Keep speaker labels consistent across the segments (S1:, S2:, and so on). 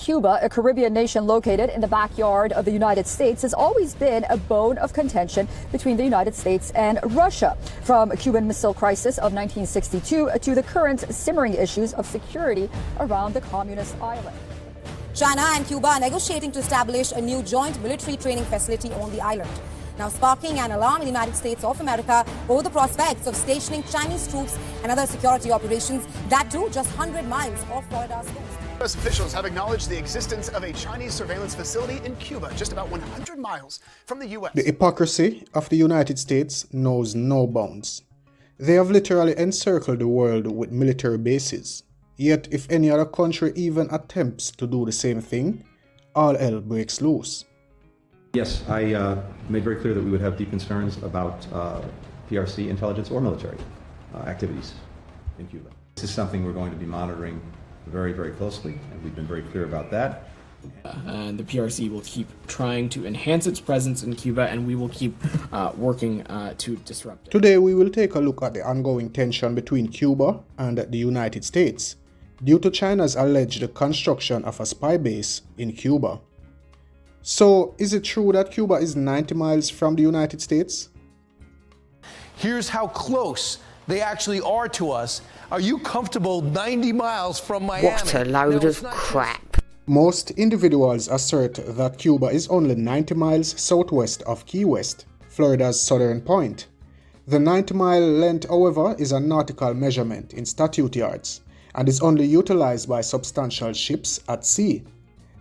S1: Cuba, a Caribbean nation located in the backyard of the United States, has always been a bone of contention between the United States and Russia, from a Cuban Missile Crisis of 1962 to the current simmering issues of security around the communist island.
S2: China and Cuba are negotiating to establish a new joint military training facility on the island, now sparking an alarm in the United States of America over the prospects of stationing Chinese troops and other security operations, that too just 100 miles off Florida's coast.
S3: U.S. officials have acknowledged the existence of a Chinese surveillance facility in Cuba, just about 100 miles from the U.S.
S4: The hypocrisy of the United States knows no bounds. They have literally encircled the world with military bases. Yet if any other country even attempts to do the same thing, all hell breaks loose.
S5: Yes, I made very clear that we would have deep concerns about PRC intelligence or military activities in Cuba. This is something we're going to be monitoring very, very closely, and we've been very clear about that.
S6: And the PRC will keep trying to enhance its presence in Cuba, and we will keep working to disrupt it.
S4: Today we will take a look at the ongoing tension between Cuba and the United States due to China's alleged construction of a spy base in Cuba. So, is it true that Cuba is 90 miles from the United States?
S7: Here's how close they actually are to us. Are you comfortable 90 miles from Miami?
S8: What a load of crap.
S4: Most individuals assert that Cuba is only 90 miles southwest of Key West, Florida's southern point. The 90-mile length, however, is a nautical measurement in statute yards and is only utilized by substantial ships at sea.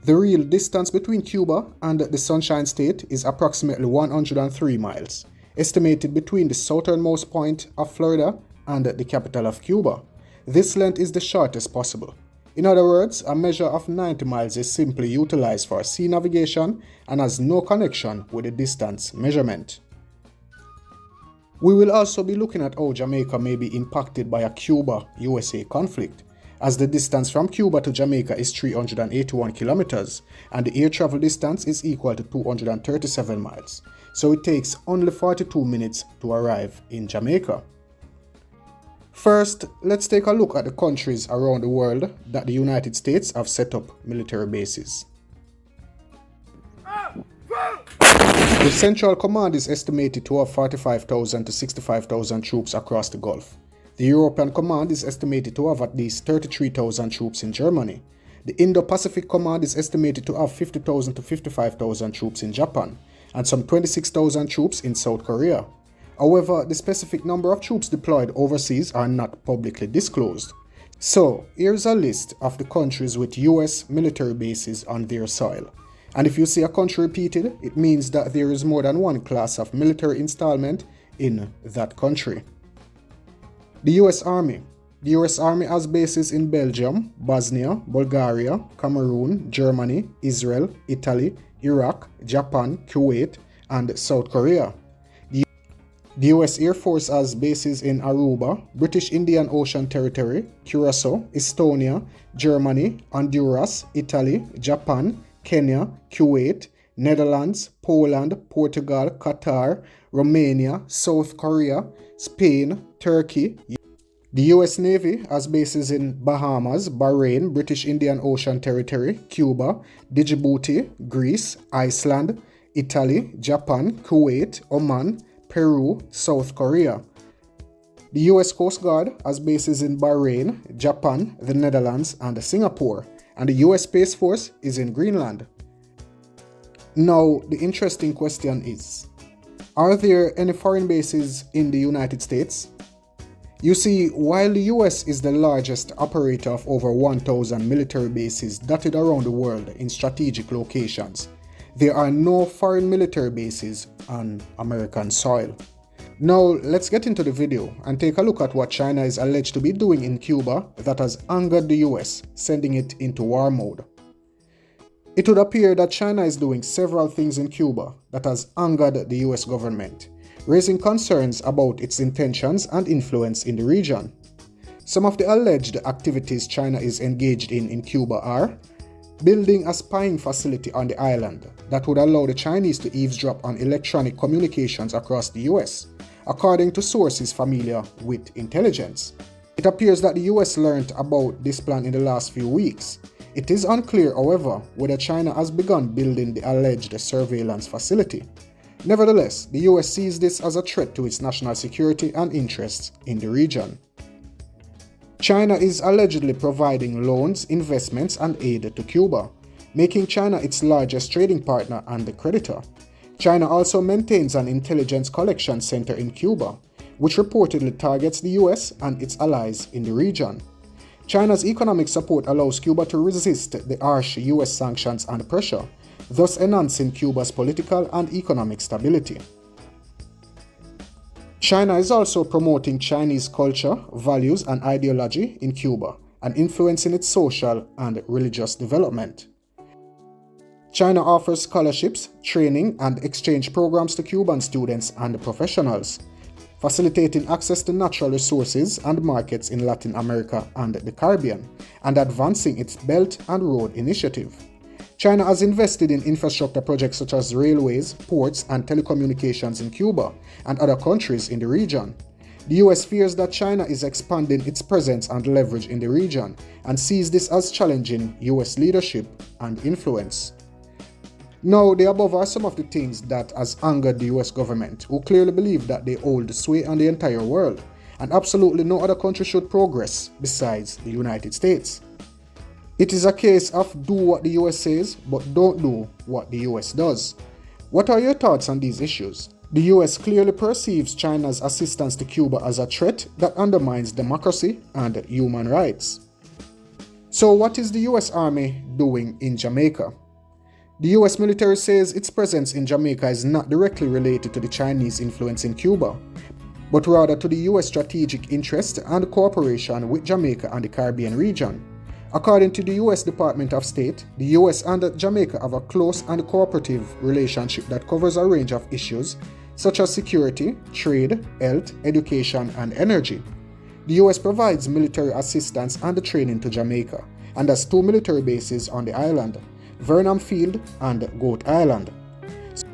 S4: The real distance between Cuba and the Sunshine State is approximately 103 miles, estimated between the southernmost point of Florida and the capital of Cuba. This length is the shortest possible. In other words, a measure of 90 miles is simply utilized for sea navigation and has no connection with the distance measurement. We will also be looking at how Jamaica may be impacted by a Cuba-USA conflict, as the distance from Cuba to Jamaica is 381 kilometers and the air travel distance is equal to 237 miles, so it takes only 42 minutes to arrive in Jamaica. First, let's take a look at the countries around the world that the United States have set up military bases. The Central Command is estimated to have 45,000 to 65,000 troops across the Gulf. The European Command is estimated to have at least 33,000 troops in Germany. The Indo-Pacific Command is estimated to have 50,000 to 55,000 troops in Japan, and some 26,000 troops in South Korea. However, the specific number of troops deployed overseas are not publicly disclosed. So, here's a list of the countries with US military bases on their soil. And if you see a country repeated, it means that there is more than one class of military installment in that country. The US Army. The US Army has bases in Belgium, Bosnia, Bulgaria, Cameroon, Germany, Israel, Italy, Iraq, Japan, Kuwait, and South Korea. The US Air Force has bases in Aruba, British Indian Ocean Territory, Curacao, Estonia, Germany, Honduras, Italy, Japan, Kenya, Kuwait, Netherlands, Poland, Portugal, Qatar, Romania, South Korea, Spain, Turkey. The US Navy has bases in Bahamas, Bahrain, British Indian Ocean Territory, Cuba, Djibouti, Greece, Iceland, Italy, Japan, Kuwait, Oman, Peru, South Korea. The US Coast Guard has bases in Bahrain, Japan, the Netherlands, and Singapore, and the US Space Force is in Greenland. Now, the interesting question is, are there any foreign bases in the United States? You see, while the US is the largest operator of over 1,000 military bases dotted around the world in strategic locations, there are no foreign military bases on American soil. Now, let's get into the video and take a look at what China is alleged to be doing in Cuba that has angered the US, sending it into war mode. It would appear that China is doing several things in Cuba that has angered the US government, raising concerns about its intentions and influence in the region. Some of the alleged activities China is engaged in Cuba are building a spying facility on the island that would allow the Chinese to eavesdrop on electronic communications across the US, according to sources familiar with intelligence. It appears that the US learned about this plan in the last few weeks. It is unclear, however, whether China has begun building the alleged surveillance facility. Nevertheless, the US sees this as a threat to its national security and interests in the region. China is allegedly providing loans, investments, and aid to Cuba, making China its largest trading partner and creditor. China also maintains an intelligence collection center in Cuba, which reportedly targets the US and its allies in the region. China's economic support allows Cuba to resist the harsh US sanctions and pressure, thus enhancing Cuba's political and economic stability. China is also promoting Chinese culture, values, and ideology in Cuba and influencing its social and religious development. China offers scholarships, training, and exchange programs to Cuban students and professionals, facilitating access to natural resources and markets in Latin America and the Caribbean, and advancing its Belt and Road Initiative. China has invested in infrastructure projects such as railways, ports, and telecommunications in Cuba and other countries in the region. The US fears that China is expanding its presence and leverage in the region and sees this as challenging US leadership and influence. Now, the above are some of the things that has angered the US government, who clearly believe that they hold the sway on the entire world, and absolutely no other country should progress besides the United States. It is a case of do what the US says, but don't do what the US does. What are your thoughts on these issues? The US clearly perceives China's assistance to Cuba as a threat that undermines democracy and human rights. So what is the US Army doing in Jamaica? The US military says its presence in Jamaica is not directly related to the Chinese influence in Cuba, but rather to the US strategic interest and cooperation with Jamaica and the Caribbean region. According to the US Department of State, the US and Jamaica have a close and cooperative relationship that covers a range of issues such as security, trade, health, education, and energy. The US provides military assistance and training to Jamaica and has 2 military bases on the island, Vernon Field and Goat Island.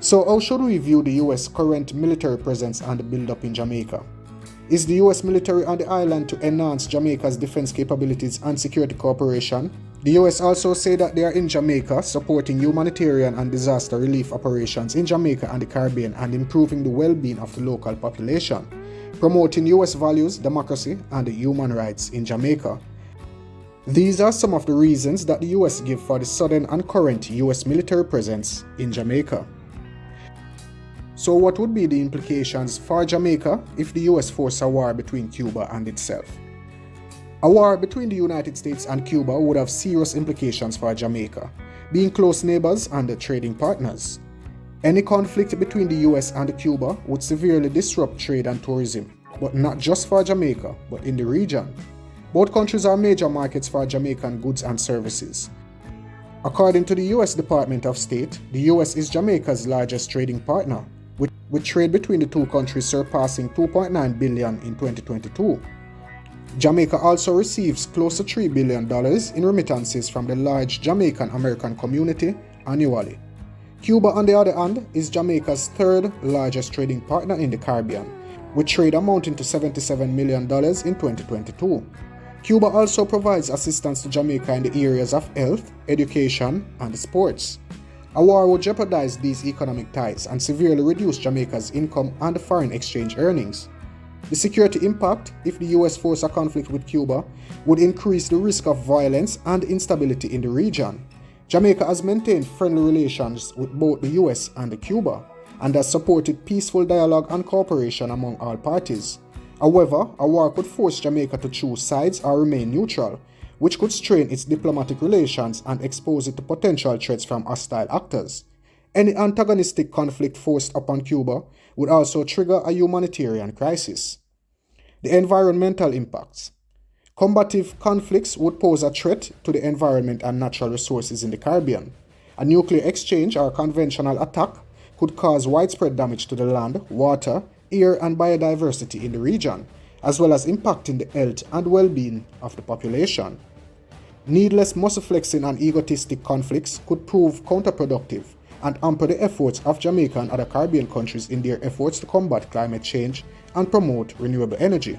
S4: So how should we view the US current military presence and build-up in Jamaica? Is the US military on the island to enhance Jamaica's defense capabilities and security cooperation? The US also say that they are in Jamaica supporting humanitarian and disaster relief operations in Jamaica and the Caribbean and improving the well-being of the local population, promoting US values, democracy, and human rights in Jamaica. These are some of the reasons that the US give for the sudden and current US military presence in Jamaica. So what would be the implications for Jamaica if the US forced a war between Cuba and itself? A war between the United States and Cuba would have serious implications for Jamaica, being close neighbors and trading partners. Any conflict between the US and Cuba would severely disrupt trade and tourism, but not just for Jamaica, but in the region. Both countries are major markets for Jamaican goods and services. According to the US Department of State, the US is Jamaica's largest trading partner, with trade between the two countries surpassing $2.9 billion in 2022. Jamaica also receives close to $3 billion in remittances from the large Jamaican American community annually. Cuba, on the other hand, is Jamaica's third largest trading partner in the Caribbean, with trade amounting to $77 million in 2022. Cuba also provides assistance to Jamaica in the areas of health, education, and sports. A war would jeopardize these economic ties and severely reduce Jamaica's income and foreign exchange earnings. The security impact, if the US forced a conflict with Cuba, would increase the risk of violence and instability in the region. Jamaica has maintained friendly relations with both the US and Cuba, and has supported peaceful dialogue and cooperation among all parties. However, a war could force Jamaica to choose sides or remain neutral, which could strain its diplomatic relations and expose it to potential threats from hostile actors. Any antagonistic conflict forced upon Cuba would also trigger a humanitarian crisis. The environmental impacts. Combative conflicts would pose a threat to the environment and natural resources in the Caribbean. A nuclear exchange or conventional attack could cause widespread damage to the land, water, air, and biodiversity in the region, as well as impacting the health and well-being of the population. Needless muscle-flexing and egotistic conflicts could prove counterproductive and hamper the efforts of Jamaica and other Caribbean countries in their efforts to combat climate change and promote renewable energy.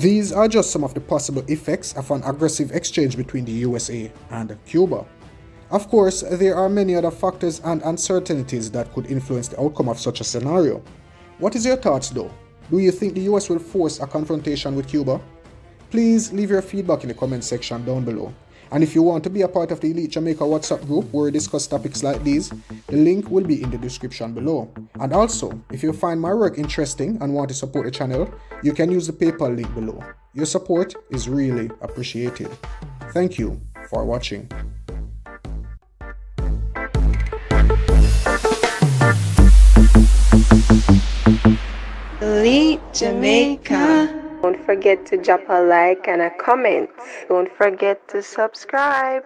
S4: These are just some of the possible effects of an aggressive exchange between the USA and Cuba. Of course, there are many other factors and uncertainties that could influence the outcome of such a scenario. What is your thoughts though? Do you think the US will force a confrontation with Cuba? Please leave your feedback in the comment section down below. And if you want to be a part of the Elite Jamaica WhatsApp group where we discuss topics like these, the link will be in the description below. And also, if you find my work interesting and want to support the channel, you can use the PayPal link below. Your support is really appreciated. Thank you for watching.
S9: Elite Jamaica. Don't forget to drop a like and a comment. Don't forget to subscribe.